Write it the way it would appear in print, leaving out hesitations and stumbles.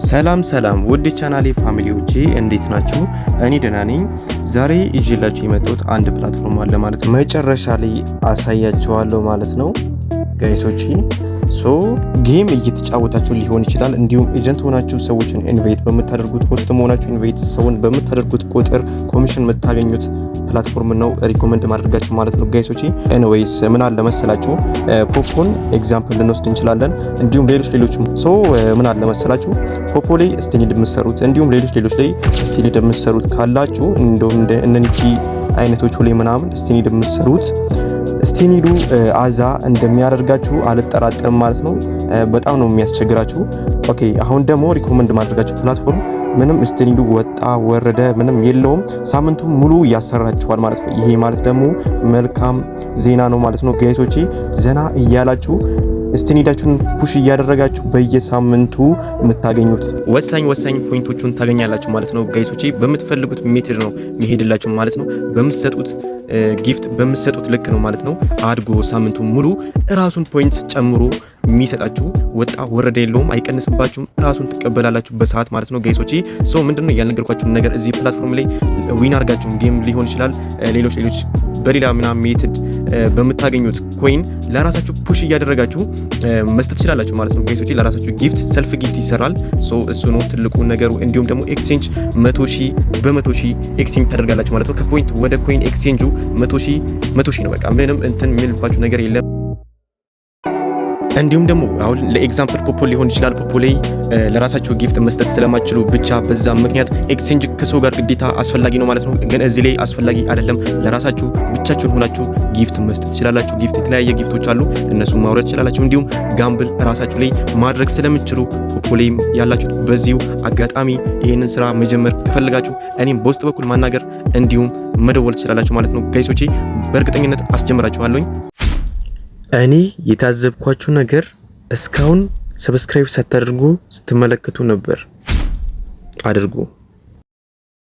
ሰላም ውድ ቻናሌ ፋሚሊዎቼ እንዴት ናችሁ? እኔ ደህና ነኝ። ዛሬ ይዤላችሁ የመጣሁት አንድ ፕላትፎርም አለ ማለት ነው። መጨረሻ ላይ አሳያችኋለሁ ማለት ነው ጋይሶቼ። ጌም እየተጫወታችሁ ሊሆን ይችላል። እንዲሁም ኤጀንት ሆናችሁ ሰዎችን ኢንቫይት በምታደርጉት ሆስት መሆናችሁ ኢንቫይት ሰውን በምታደርጉት ቁጥር ኮሚሽን የምታገኙት ፕላትፎርም ነው ሪኮመንድ ማድረጋችሁ ማለት ነው ጋይሶቼ። ኤኒዌይስ ምን አለ መሰላችሁ ፖፖን ኤግዛምፕል ልንወስድ እንችላለን። እንዲሁም ሌሎችም ምን አለ መሰላችሁ ፖፖ ላይ ስቴኒድ የምትሰሩት እንዲሁም ሌሎች ላይ ስቴኒድ የምትሰሩት ካላችሁ እንደውም እነኒኪ አይነቶቹ ላይ ምናምን ስቴኒድ የምትሰሩት ስቴኒዱ አዛ እንደሚያደርጋችሁ አልጠራጠርም ማለት ነው። በጣም ነው የሚያስቸግራችሁ። ኦኬ አሁን ደግሞ ሪኮመንድ ማድረጋችሁ ፕላትፎርም ምንም ስቴኒዱ ወጣ ወረደ ምንም የለውም፣ ሳምንቱ ሙሉ ያሰራችኋል ማለት ነው። ይሄ ማለት ደግሞ መልካም ዜና ነው ማለት ነው ጋይሶቼ። ዘና እያላችሁ ስቴኒዳችሁን ፑሽ እያደረጋችሁ በየሳምንቱ የምታገኙት ወሳኝ ፖይንቶቹን ታገኛላችሁ ማለት ነው ጋይሶቼ። በምትፈልጉት ሜትድ ነው የሚሄድላችሁ ማለት ነው። በምትሰጡት ጊፍት በምትሰጡት ልክ ነው ማለት ነው። አድጎ ሳምንቱ ሙሉ ራሱን ፖይንት ጨምሮ የሚሰጣችሁ ወጣ ወረደ የለውም፣ አይቀንስባችሁም። ራሱን ትቀበላላችሁ በሰዓት ማለት ነው ጋይሶቼ። ምንድነው ያልነገርኳችሁን ነገር እዚህ ፕላትፎርም ላይ ዊን አድርጋችሁ ጌም ሊሆን ይችላል ሌሎች በሌላ ምናምን ሜትድ በምታገኙት ኮይን ለራሳችሁ ፑሽ እያደረጋችሁ መስጠት ትችላላችሁ ማለት ነው ጋይሶቼ። ለራሳችሁ ጊፍት ሰልፍ ጊፍት ይሰራል። እሱ ነው ትልቁ ነገሩ። እንዲሁም ደግሞ ኤክስቼንጅ 100,000 በ100,000 ኤክስቼንጅ ታደርጋላችሁ ማለት ነው። ከፖይንት ወደ ኮይን ኤክስቼንጁ 100,000 ነው። በቃ ምንም እንትን የሚልባችሁ ነገር የለም። እንዲሁም ደግሞ አሁን ለኤግዛምፕል ፖፖ ሊሆን ይችላል። ፖፖ ላይ ለራሳችሁ ጊፍት መስጠት ስለማትችሉ ብቻ በዛ ምክንያት ኤክስቼንጅ ከሰው ጋር ግዴታ አስፈላጊ ነው ማለት ነው። ግን እዚህ ላይ አስፈላጊ አይደለም። ለራሳችሁ ብቻችሁን ሆናችሁ ጊፍት መስጠት ትችላላችሁ። ጊፍት የተለያየ ጊፍቶች አሉ፣ እነሱ ማውረድ ትችላላችሁ። እንዲሁም ጋምብል ራሳችሁ ላይ ማድረግ ስለምትችሉ ፖፖ ላይ ያላችሁት በዚሁ አጋጣሚ ይሄንን ስራ መጀመር ከፈለጋችሁ እኔም በውስጥ በኩል ማናገር እንዲሁም መደወል ትችላላችሁ ማለት ነው ጋይሶቼ። በእርግጠኝነት አስጀምራችኋለሁ። እኔ የታዘብኳችሁ ነገር እስካሁን ሰብስክራይብ ሳታደርጉ ስትመለከቱ ነበር። አድርጉ።